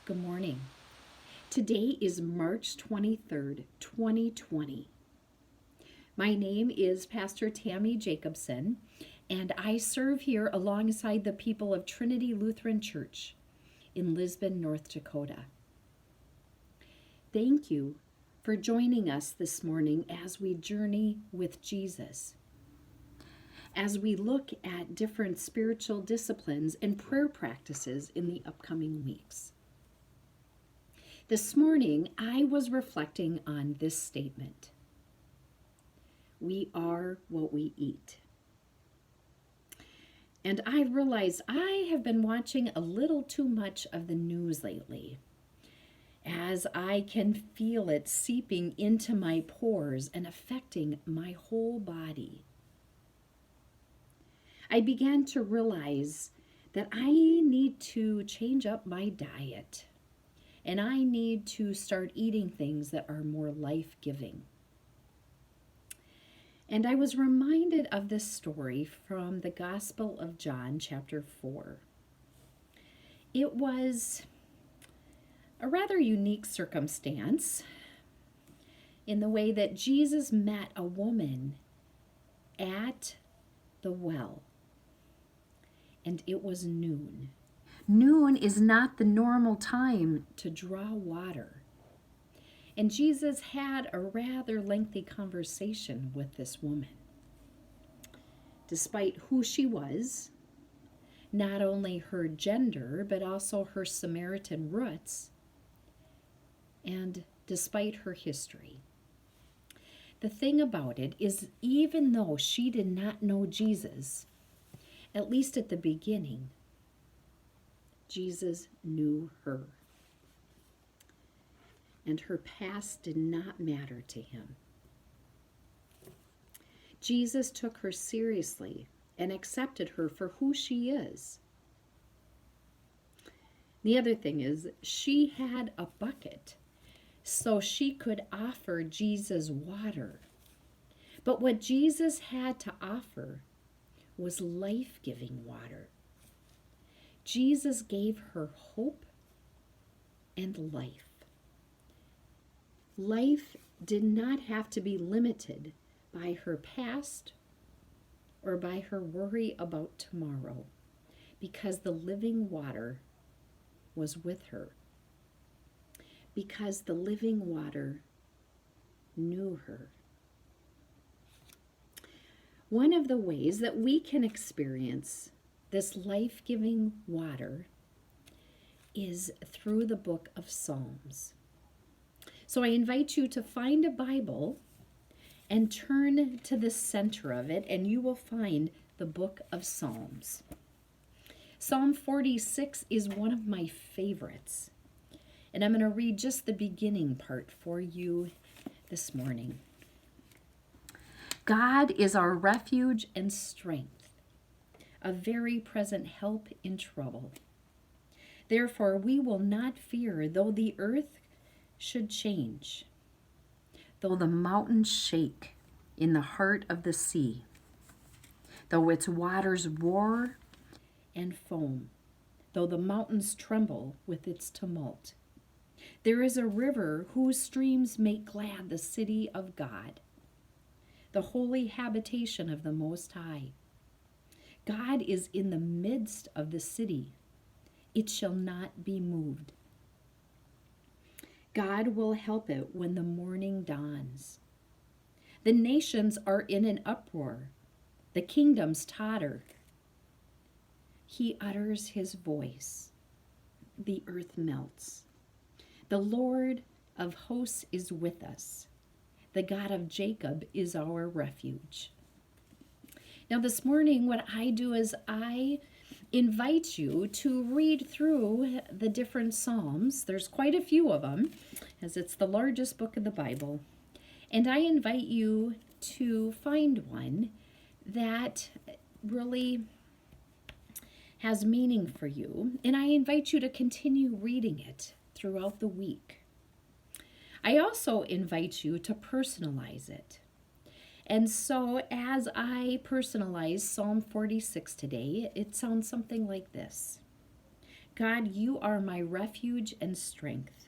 Good morning. Today is March 23rd, 2020. My name is Pastor Tammy Jacobson, and I serve here alongside the people of Trinity Lutheran Church in Lisbon, North Dakota. Thank you for joining us this morning as we journey with Jesus. As we look at different spiritual disciplines and prayer practices in the upcoming weeks. This morning, I was reflecting on this statement. We are what we eat. And I realized I have been watching a little too much of the news lately, as I can feel it seeping into my pores and affecting my whole body. I began to realize that I need to change up my diet. And I need to start eating things that are more life-giving. And I was reminded of this story from the Gospel of John, chapter 4. It was a rather unique circumstance in the way that Jesus met a woman at the well. And it was noon. Noon is not the normal time to draw water. And Jesus had a rather lengthy conversation with this woman. Despite who she was, not only her gender, but also her Samaritan roots, and despite her history. The thing about it is, even though she did not know Jesus, at least at the beginning, Jesus knew her. And her past did not matter to him. Jesus took her seriously and accepted her for who she is. The other thing is, she had a bucket, so she could offer Jesus water. But what Jesus had to offer was life-giving water. Jesus gave her hope and life. Life did not have to be limited by her past or by her worry about tomorrow, because the living water was with her. Because the living water knew her. One of the ways that we can experience this life-giving water is through the book of Psalms. So I invite you to find a Bible and turn to the center of it, and you will find the book of Psalms. Psalm 46 is one of my favorites, and I'm going to read just the beginning part for you this morning. God is our refuge and strength, a very present help in trouble. Therefore, we will not fear, though the earth should change, though the mountains shake in the heart of the sea, though its waters roar and foam, though the mountains tremble with its tumult. There is a river whose streams make glad the city of God, the holy habitation of the Most High. God is in the midst of the city. It shall not be moved. God will help it when the morning dawns. The nations are in an uproar. The kingdoms totter. He utters his voice. The earth melts. The Lord of hosts is with us. The God of Jacob is our refuge. Now this morning, what I do is I invite you to read through the different Psalms. There's quite a few of them, as it's the largest book of the Bible. And I invite you to find one that really has meaning for you. And I invite you to continue reading it throughout the week. I also invite you to personalize it. And so as I personalize Psalm 46 today, it sounds something like this. God, you are my refuge and strength.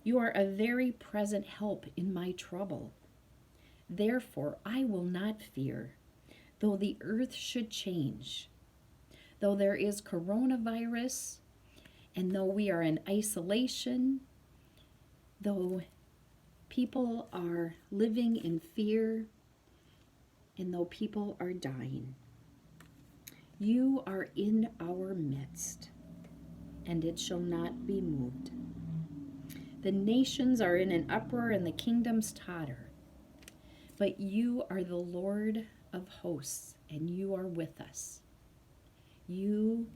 You are a very present help in my trouble. Therefore, I will not fear, though the earth should change, though there is coronavirus, and though we are in isolation, though people are living in fear, and though people are dying. You are in our midst, and it shall not be moved. The nations are in an uproar, and the kingdoms totter. But you are the Lord of hosts, and you are with us. You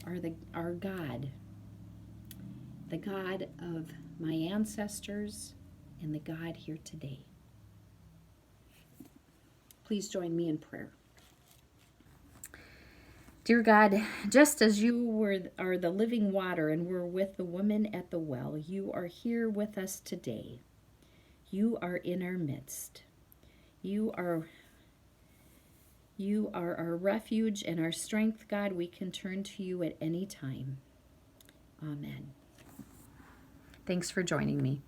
are our God, the God of my ancestors, and the God here today. Please join me in prayer. Dear God, just as you are the living water and were with the woman at the well, you are here with us today. You are in our midst. You are our refuge and our strength, God. We can turn to you at any time. Amen. Thanks for joining me.